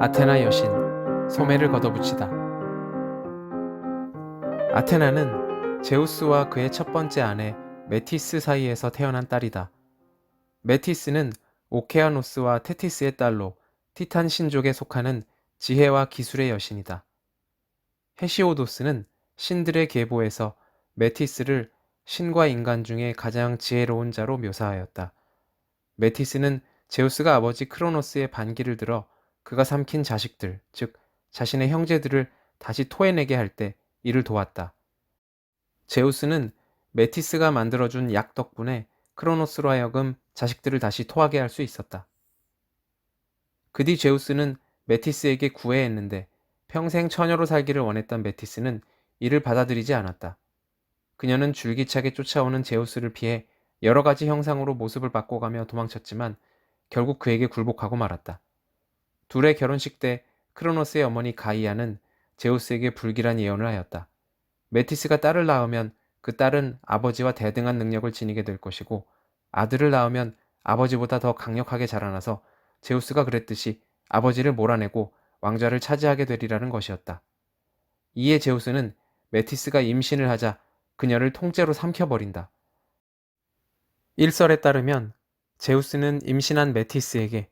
아테나 여신, 소매를 걷어붙이다. 아테나는 제우스와 그의 첫 번째 아내 메티스 사이에서 태어난 딸이다. 메티스는 오케아노스와 테티스의 딸로 티탄 신족에 속하는 지혜와 기술의 여신이다. 헤시오도스는 신들의 계보에서 메티스를 신과 인간 중에 가장 지혜로운 자로 묘사하였다. 메티스는 제우스가 아버지 크로노스의 반기를 들어 그가 삼킨 자식들, 즉 자신의 형제들을 다시 토해내게 할 때 이를 도왔다. 제우스는 메티스가 만들어준 약 덕분에 크로노스로 하여금 자식들을 다시 토하게 할 수 있었다. 그 뒤 제우스는 메티스에게 구애했는데 평생 처녀로 살기를 원했던 메티스는 이를 받아들이지 않았다. 그녀는 줄기차게 쫓아오는 제우스를 피해 여러 가지 형상으로 모습을 바꿔가며 도망쳤지만 결국 그에게 굴복하고 말았다. 둘의 결혼식 때 크로노스의 어머니 가이아는 제우스에게 불길한 예언을 하였다. 메티스가 딸을 낳으면 그 딸은 아버지와 대등한 능력을 지니게 될 것이고 아들을 낳으면 아버지보다 더 강력하게 자라나서 제우스가 그랬듯이 아버지를 몰아내고 왕좌를 차지하게 되리라는 것이었다. 이에 제우스는 메티스가 임신을 하자 그녀를 통째로 삼켜버린다. 일설에 따르면 제우스는 임신한 메티스에게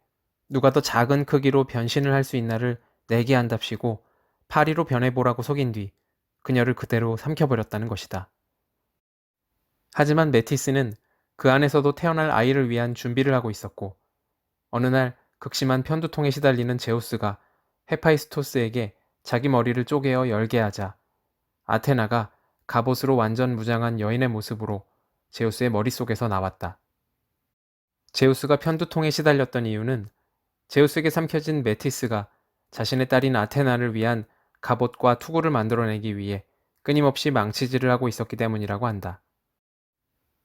누가 더 작은 크기로 변신을 할 수 있나를 내게 한답시고 파리로 변해보라고 속인 뒤 그녀를 그대로 삼켜버렸다는 것이다. 하지만 메티스는 그 안에서도 태어날 아이를 위한 준비를 하고 있었고 어느 날 극심한 편두통에 시달리는 제우스가 헤파이스토스에게 자기 머리를 쪼개어 열게 하자 아테나가 갑옷으로 완전 무장한 여인의 모습으로 제우스의 머릿속에서 나왔다. 제우스가 편두통에 시달렸던 이유는 제우스에게 삼켜진 메티스가 자신의 딸인 아테나를 위한 갑옷과 투구를 만들어내기 위해 끊임없이 망치질을 하고 있었기 때문이라고 한다.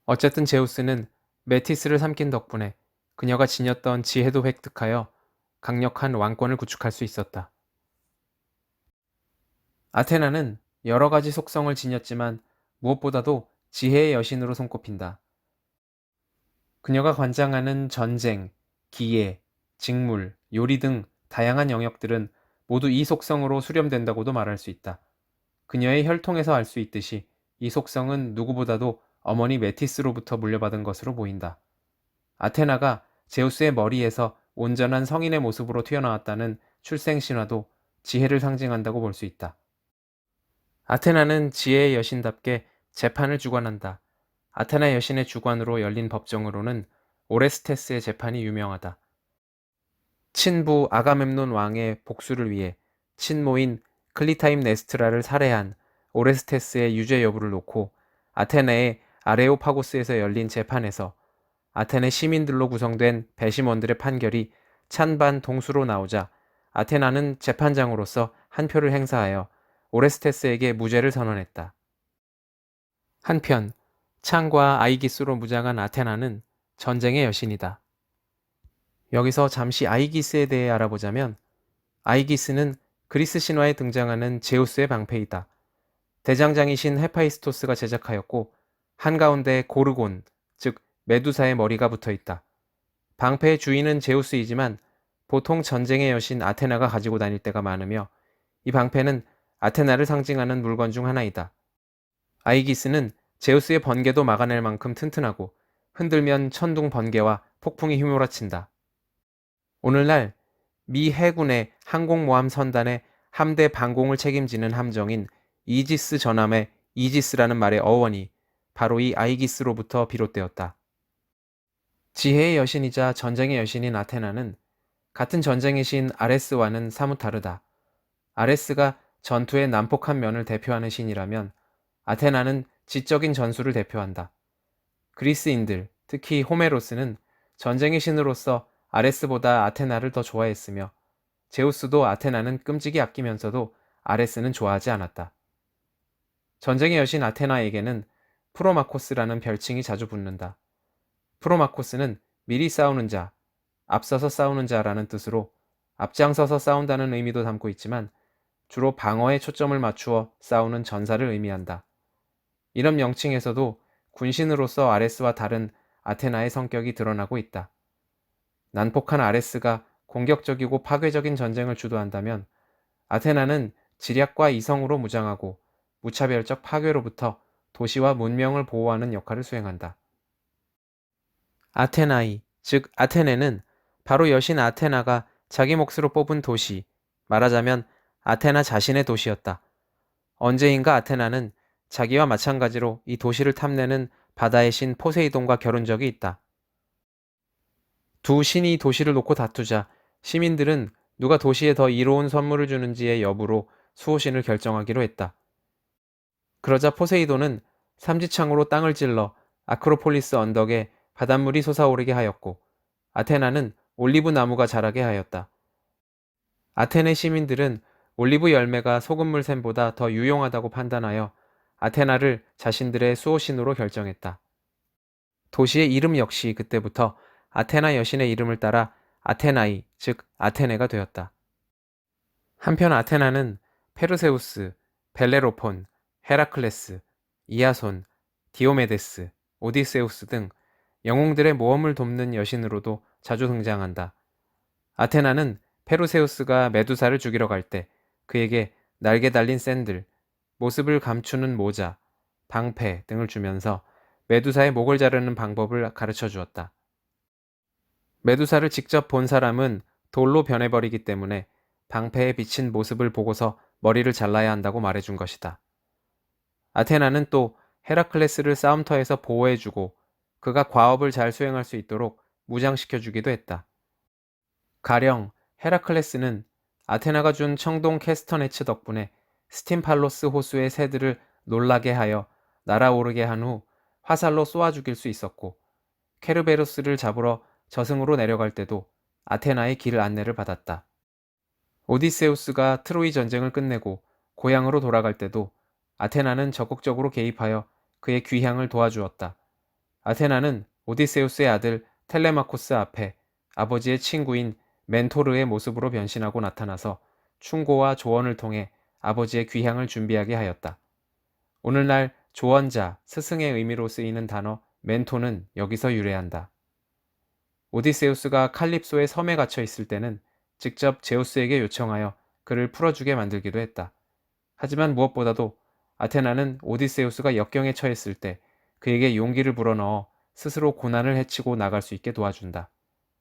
어쨌든 제우스는 메티스를 삼킨 덕분에 그녀가 지녔던 지혜도 획득하여 강력한 왕권을 구축할 수 있었다. 아테나는 여러 가지 속성을 지녔지만 무엇보다도 지혜의 여신으로 손꼽힌다. 그녀가 관장하는 전쟁, 기예, 직물, 요리 등 다양한 영역들은 모두 이 속성으로 수렴된다고도 말할 수 있다. 그녀의 혈통에서 알 수 있듯이 이 속성은 누구보다도 어머니 메티스로부터 물려받은 것으로 보인다. 아테나가 제우스의 머리에서 온전한 성인의 모습으로 튀어나왔다는 출생 신화도 지혜를 상징한다고 볼 수 있다. 아테나는 지혜의 여신답게 재판을 주관한다. 아테나 여신의 주관으로 열린 법정으로는 오레스테스의 재판이 유명하다. 친부 아가멤논 왕의 복수를 위해 친모인 클리타임네스트라를 살해한 오레스테스의 유죄 여부를 놓고 아테네의 아레오파고스에서 열린 재판에서 아테네 시민들로 구성된 배심원들의 판결이 찬반 동수로 나오자 아테나는 재판장으로서 한 표를 행사하여 오레스테스에게 무죄를 선언했다. 한편 창과 아이기스로 무장한 아테나는 전쟁의 여신이다. 여기서 잠시 아이기스에 대해 알아보자면 아이기스는 그리스 신화에 등장하는 제우스의 방패이다. 대장장이신 헤파이스토스가 제작하였고 한가운데 고르곤, 즉 메두사의 머리가 붙어 있다. 방패의 주인은 제우스이지만 보통 전쟁의 여신 아테나가 가지고 다닐 때가 많으며 이 방패는 아테나를 상징하는 물건 중 하나이다. 아이기스는 제우스의 번개도 막아낼 만큼 튼튼하고 흔들면 천둥 번개와 폭풍이 휘몰아친다. 오늘날 미 해군의 항공모함 선단의 함대 방공을 책임지는 함정인 이지스 전함의 이지스라는 말의 어원이 바로 이 아이기스로부터 비롯되었다. 지혜의 여신이자 전쟁의 여신인 아테나는 같은 전쟁의 신 아레스와는 사뭇 다르다. 아레스가 전투의 난폭한 면을 대표하는 신이라면 아테나는 지적인 전술을 대표한다. 그리스인들, 특히 호메로스는 전쟁의 신으로서 아레스보다 아테나를 더 좋아했으며 제우스도 아테나는 끔찍이 아끼면서도 아레스는 좋아하지 않았다. 전쟁의 여신 아테나에게는 프로마코스라는 별칭이 자주 붙는다. 프로마코스는 미리 싸우는 자, 앞서서 싸우는 자라는 뜻으로 앞장서서 싸운다는 의미도 담고 있지만 주로 방어에 초점을 맞추어 싸우는 전사를 의미한다. 이런 명칭에서도 군신으로서 아레스와 다른 아테나의 성격이 드러나고 있다. 난폭한 아레스가 공격적이고 파괴적인 전쟁을 주도한다면 아테나는 지략과 이성으로 무장하고 무차별적 파괴로부터 도시와 문명을 보호하는 역할을 수행한다. 아테나이, 즉 아테네는 바로 여신 아테나가 자기 몫으로 뽑은 도시, 말하자면 아테나 자신의 도시였다. 언제인가 아테나는 자기와 마찬가지로 이 도시를 탐내는 바다의 신 포세이돈과 결혼 적이 있다. 두 신이 도시를 놓고 다투자 시민들은 누가 도시에 더 이로운 선물을 주는지의 여부로 수호신을 결정하기로 했다. 그러자 포세이돈은 삼지창으로 땅을 찔러 아크로폴리스 언덕에 바닷물이 솟아오르게 하였고 아테나는 올리브 나무가 자라게 하였다. 아테네 시민들은 올리브 열매가 소금물 샘보다 더 유용하다고 판단하여 아테나를 자신들의 수호신으로 결정했다. 도시의 이름 역시 그때부터 아테나 여신의 이름을 따라 아테나이, 즉 아테네가 되었다. 한편 아테나는 페르세우스, 벨레로폰, 헤라클레스, 이아손, 디오메데스, 오디세우스 등 영웅들의 모험을 돕는 여신으로도 자주 등장한다. 아테나는 페르세우스가 메두사를 죽이러 갈 때 그에게 날개 달린 샌들, 모습을 감추는 모자, 방패 등을 주면서 메두사의 목을 자르는 방법을 가르쳐 주었다. 메두사를 직접 본 사람은 돌로 변해버리기 때문에 방패에 비친 모습을 보고서 머리를 잘라야 한다고 말해준 것이다. 아테나는 또 헤라클레스를 싸움터에서 보호해주고 그가 과업을 잘 수행할 수 있도록 무장시켜주기도 했다. 가령 헤라클레스는 아테나가 준 청동 캐스터네츠 덕분에 스팀팔로스 호수의 새들을 놀라게 하여 날아오르게 한 후 화살로 쏘아 죽일 수 있었고 케르베로스를 잡으러 저승으로 내려갈 때도 아테나의 길 안내를 받았다. 오디세우스가 트로이 전쟁을 끝내고 고향으로 돌아갈 때도 아테나는 적극적으로 개입하여 그의 귀향을 도와주었다. 아테나는 오디세우스의 아들 텔레마코스 앞에 아버지의 친구인 멘토르의 모습으로 변신하고 나타나서 충고와 조언을 통해 아버지의 귀향을 준비하게 하였다. 오늘날 조언자, 스승의 의미로 쓰이는 단어 멘토는 여기서 유래한다. 오디세우스가 칼립소의 섬에 갇혀 있을 때는 직접 제우스에게 요청하여 그를 풀어주게 만들기도 했다. 하지만 무엇보다도 아테나는 오디세우스가 역경에 처했을 때 그에게 용기를 불어넣어 스스로 고난을 헤치고 나갈 수 있게 도와준다.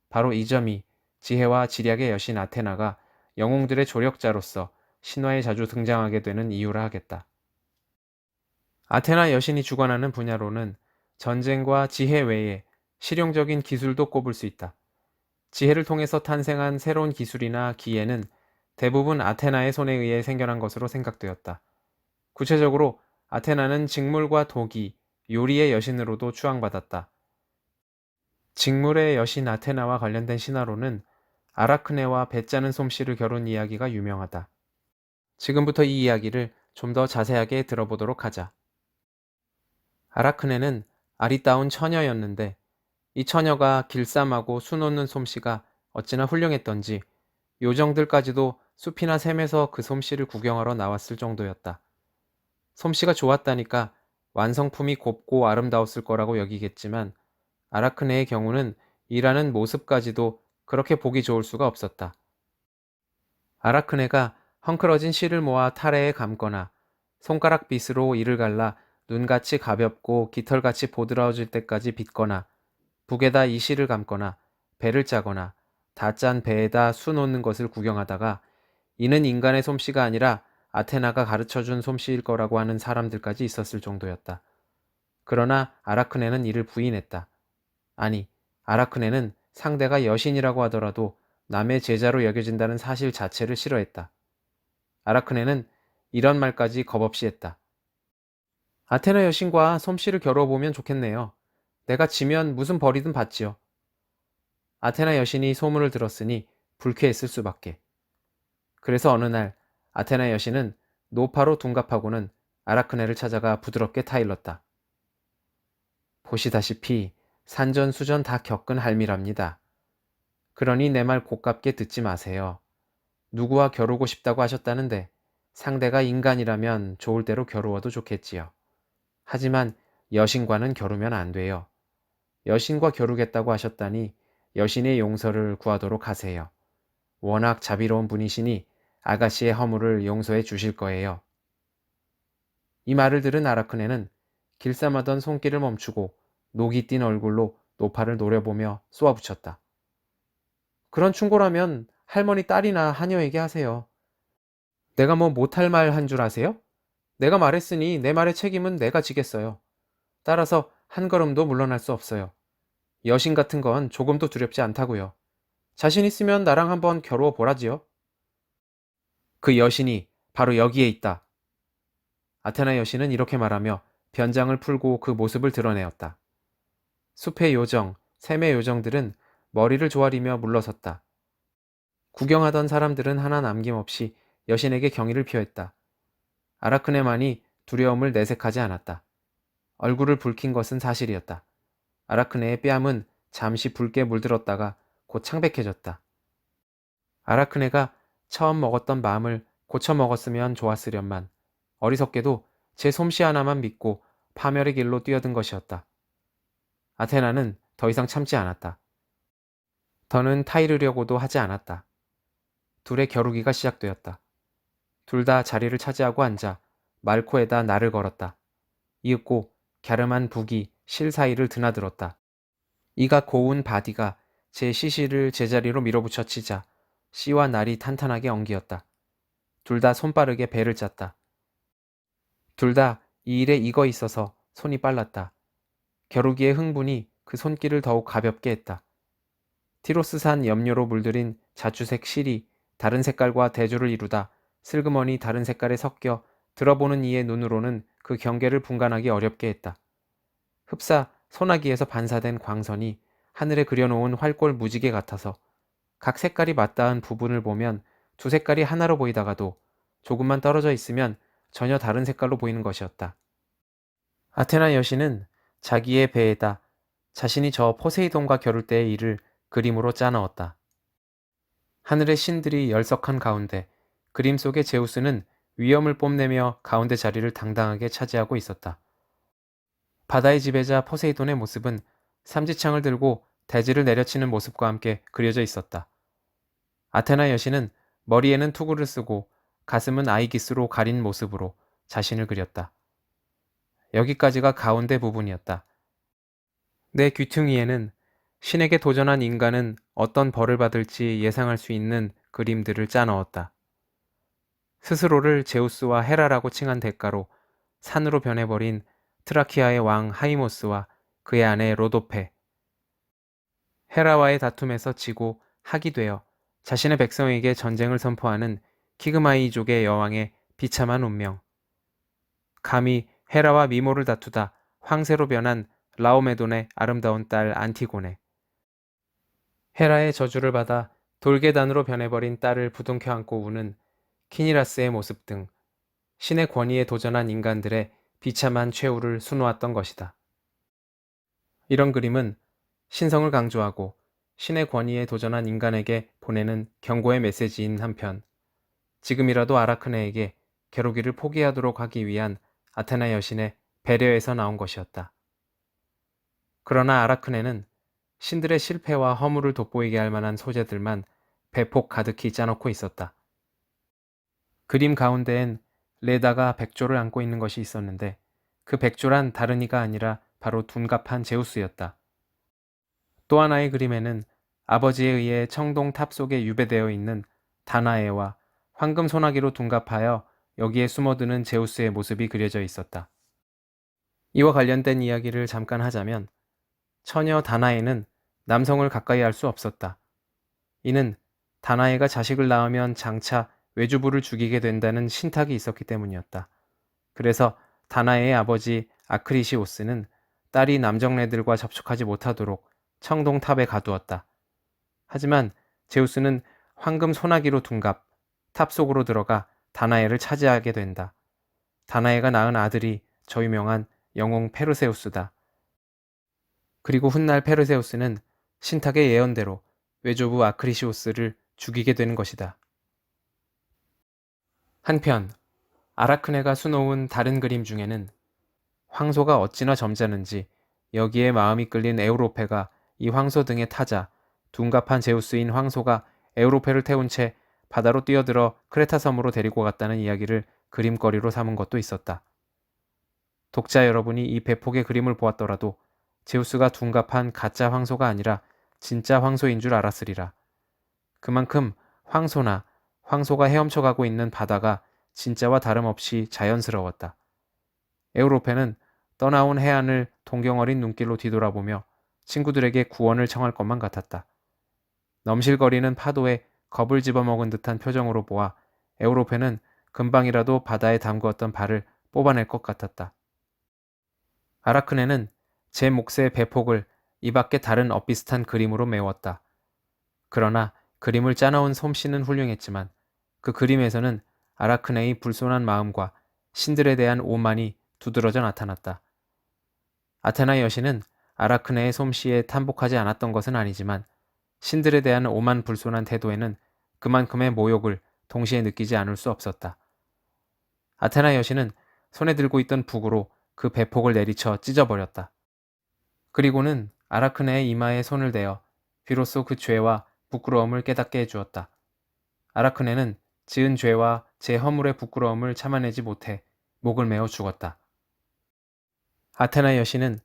바로 이 점이 지혜와 지략의 여신 아테나가 영웅들의 조력자로서 신화에 자주 등장하게 되는 이유라 하겠다. 아테나 여신이 주관하는 분야로는 전쟁과 지혜 외에 실용적인 기술도 꼽을 수 있다. 지혜를 통해서 탄생한 새로운 기술이나 기회는 대부분 아테나의 손에 의해 생겨난 것으로 생각되었다. 구체적으로 아테나는 직물과 도기, 요리의 여신으로도 추앙받았다. 직물의 여신 아테나와 관련된 신화로는 아라크네와 배 짜는 솜씨를 겨룬 이야기가 유명하다. 지금부터 이 이야기를 좀 더 자세하게 들어보도록 하자. 아라크네는 아리따운 처녀였는데 이 처녀가 길쌈하고 수 놓는 솜씨가 어찌나 훌륭했던지 요정들까지도 숲이나 샘에서 그 솜씨를 구경하러 나왔을 정도였다. 솜씨가 좋았다니까 완성품이 곱고 아름다웠을 거라고 여기겠지만 아라크네의 경우는 일하는 모습까지도 그렇게 보기 좋을 수가 없었다. 아라크네가 헝클어진 실을 모아 타래에 감거나 손가락 빗으로 이를 갈라 눈같이 가볍고 깃털같이 보드라워질 때까지 빗거나 북에다 이 실을 감거나 배를 짜거나 다 짠 배에다 수 놓는 것을 구경하다가 이는 인간의 솜씨가 아니라 아테나가 가르쳐준 솜씨일 거라고 하는 사람들까지 있었을 정도였다. 그러나 아라크네는 이를 부인했다. 아니, 아라크네는 상대가 여신이라고 하더라도 남의 제자로 여겨진다는 사실 자체를 싫어했다. 아라크네는 이런 말까지 겁없이 했다. 아테나 여신과 솜씨를 겨뤄보면 좋겠네요. 내가 지면 무슨 벌이든 받지요. 아테나 여신이 소문을 들었으니 불쾌했을 수밖에. 그래서 어느 날 아테나 여신은 노파로 둔갑하고는 아라크네를 찾아가 부드럽게 타일렀다. 보시다시피 산전수전 다 겪은 할미랍니다. 그러니 내 말 고깝게 듣지 마세요. 누구와 겨루고 싶다고 하셨다는데 상대가 인간이라면 좋을 대로 겨루어도 좋겠지요. 하지만 여신과는 겨루면 안 돼요. 여신과 겨루겠다고 하셨다니 여신의 용서를 구하도록 하세요. 워낙 자비로운 분이시니 아가씨의 허물을 용서해 주실 거예요. 이 말을 들은 아라크네는 길쌈하던 손길을 멈추고 녹이 띈 얼굴로 노파를 노려보며 쏘아붙였다. 그런 충고라면 할머니 딸이나 하녀에게 하세요. 내가 뭐 못할 말 한 줄 아세요? 내가 말했으니 내 말의 책임은 내가 지겠어요. 따라서 한 걸음도 물러날 수 없어요. 여신 같은 건 조금도 두렵지 않다고요. 자신 있으면 나랑 한번 겨루어 보라지요. 그 여신이 바로 여기에 있다. 아테나 여신은 이렇게 말하며 변장을 풀고 그 모습을 드러내었다. 숲의 요정, 샘의 요정들은 머리를 조아리며 물러섰다. 구경하던 사람들은 하나 남김없이 여신에게 경의를 표했다. 아라크네만이 두려움을 내색하지 않았다. 얼굴을 붉힌 것은 사실이었다. 아라크네의 뺨은 잠시 붉게 물들었다가 곧 창백해졌다. 아라크네가 처음 먹었던 마음을 고쳐 먹었으면 좋았으련만 어리석게도 제 솜씨 하나만 믿고 파멸의 길로 뛰어든 것이었다. 아테나는 더 이상 참지 않았다. 더는 타이르려고도 하지 않았다. 둘의 겨루기가 시작되었다. 둘 다 자리를 차지하고 앉아 말코에다 날을 걸었다. 이윽고 갸름한 북이 실 사이를 드나들었다. 이가 고운 바디가 제 시실을 제자리로 밀어붙여 치자 씨와 날이 탄탄하게 엉기었다. 둘 다 손빠르게 배를 짰다. 둘 다 이 일에 익어 있어서 손이 빨랐다. 겨루기의 흥분이 그 손길을 더욱 가볍게 했다. 티로스산 염료로 물들인 자주색 실이 다른 색깔과 대조를 이루다 슬그머니 다른 색깔에 섞여 들어보는 이의 눈으로는 그 경계를 분간하기 어렵게 했다. 흡사 소나기에서 반사된 광선이 하늘에 그려놓은 활골 무지개 같아서 각 색깔이 맞닿은 부분을 보면 두 색깔이 하나로 보이다가도 조금만 떨어져 있으면 전혀 다른 색깔로 보이는 것이었다. 아테나 여신은 자기의 배에다 자신이 저 포세이돈과 겨룰 때의 일을 그림으로 짜넣었다. 하늘의 신들이 열석한 가운데 그림 속의 제우스는 위엄을 뽐내며 가운데 자리를 당당하게 차지하고 있었다. 바다의 지배자 포세이돈의 모습은 삼지창을 들고 대지를 내려치는 모습과 함께 그려져 있었다. 아테나 여신은 머리에는 투구를 쓰고 가슴은 아이기스로 가린 모습으로 자신을 그렸다. 여기까지가 가운데 부분이었다. 내 귀퉁이에는 신에게 도전한 인간은 어떤 벌을 받을지 예상할 수 있는 그림들을 짜넣었다. 스스로를 제우스와 헤라라고 칭한 대가로 산으로 변해버린 트라키아의 왕 하이모스와 그의 아내 로도페, 헤라와의 다툼에서 지고 학이 되어 자신의 백성에게 전쟁을 선포하는 키그마이족의 여왕의 비참한 운명, 감히 헤라와 미모를 다투다 황새로 변한 라오메돈의 아름다운 딸 안티고네, 헤라의 저주를 받아 돌계단으로 변해버린 딸을 부둥켜 안고 우는 키니라스의 모습 등 신의 권위에 도전한 인간들의 비참한 최후를 수놓았던 것이다. 이런 그림은 신성을 강조하고 신의 권위에 도전한 인간에게 보내는 경고의 메시지인 한편 지금이라도 아라크네에게 겨루기를 포기하도록 하기 위한 아테나 여신의 배려에서 나온 것이었다. 그러나 아라크네는 신들의 실패와 허물을 돋보이게 할 만한 소재들만 배폭 가득히 짜놓고 있었다. 그림 가운데엔 레다가 백조를 안고 있는 것이 있었는데 그 백조란 다른 이가 아니라 바로 둔갑한 제우스였다. 또 하나의 그림에는 아버지에 의해 청동 탑 속에 유배되어 있는 다나에와 황금 소나기로 둔갑하여 여기에 숨어드는 제우스의 모습이 그려져 있었다. 이와 관련된 이야기를 잠깐 하자면 처녀 다나에는 남성을 가까이 할 수 없었다. 이는 다나에가 자식을 낳으면 장차 외주부를 죽이게 된다는 신탁이 있었기 때문이었다. 그래서 다나에의 아버지 아크리시오스는 딸이 남정네들과 접촉하지 못하도록 청동탑에 가두었다. 하지만 제우스는 황금 소나기로 둔갑, 탑 속으로 들어가 다나에를 차지하게 된다. 다나에가 낳은 아들이 저 유명한 영웅 페르세우스다. 그리고 훗날 페르세우스는 신탁의 예언대로 외조부 아크리시오스를 죽이게 되는 것이다. 한편 아라크네가 수놓은 다른 그림 중에는 황소가 어찌나 점잖은지 여기에 마음이 끌린 에우로페가 이 황소 등에 타자 둔갑한 제우스인 황소가 에우로페를 태운 채 바다로 뛰어들어 크레타 섬으로 데리고 갔다는 이야기를 그림거리로 삼은 것도 있었다. 독자 여러분이 이 배폭의 그림을 보았더라도 제우스가 둔갑한 가짜 황소가 아니라 진짜 황소인 줄 알았으리라. 그만큼 황소나 황소가 헤엄쳐가고 있는 바다가 진짜와 다름없이 자연스러웠다. 에우로페는 떠나온 해안을 동경어린 눈길로 뒤돌아보며 친구들에게 구원을 청할 것만 같았다. 넘실거리는 파도에 겁을 집어먹은 듯한 표정으로 보아 에우로페는 금방이라도 바다에 담그었던 발을 뽑아낼 것 같았다. 아라크네는 제 몫의 배폭을 이 밖에 다른 엇비슷한 그림으로 메웠다. 그러나 그림을 짜놓은 솜씨는 훌륭했지만 그 그림에서는 아라크네의 불손한 마음과 신들에 대한 오만이 두드러져 나타났다. 아테나 여신은 아라크네의 솜씨에 탐복하지 않았던 것은 아니지만 신들에 대한 오만 불손한 태도에는 그만큼의 모욕을 동시에 느끼지 않을 수 없었다. 아테나 여신은 손에 들고 있던 북으로 그 배폭을 내리쳐 찢어버렸다. 그리고는 아라크네의 이마에 손을 대어 비로소 그 죄와 부끄러움을 깨닫게 해주었다. 아라크네는 지은 죄와 제 허물의 부끄러움을 참아내지 못해 목을 메어 죽었다. 아테나 여신은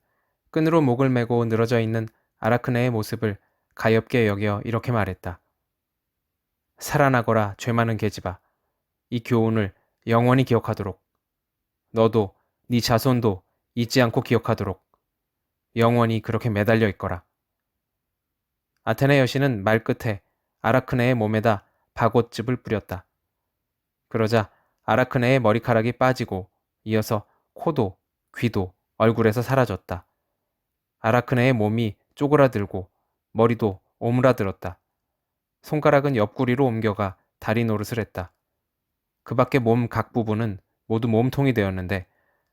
끈으로 목을 메고 늘어져 있는 아라크네의 모습을 가엾게 여겨 이렇게 말했다. 살아나거라 죄 많은 계집아. 이 교훈을 영원히 기억하도록. 너도 네 자손도 잊지 않고 기억하도록. 영원히 그렇게 매달려 있거라. 아테네 여신은 말끝에 아라크네의 몸에다 박옷즙을 뿌렸다. 그러자 아라크네의 머리카락이 빠지고 이어서 코도 귀도 얼굴에서 사라졌다. 아라크네의 몸이 쪼그라들고 머리도 오므라들었다. 손가락은 옆구리로 옮겨가 다리 노릇을 했다. 그 밖의 몸 각 부분은 모두 몸통이 되었는데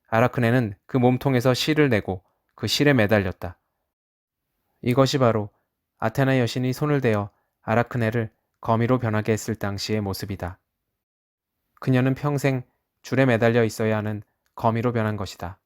아라크네는 그 몸통에서 실을 내고 그 실에 매달렸다. 이것이 바로 아테나 여신이 손을 대어 아라크네를 거미로 변하게 했을 당시의 모습이다. 그녀는 평생 줄에 매달려 있어야 하는 거미로 변한 것이다.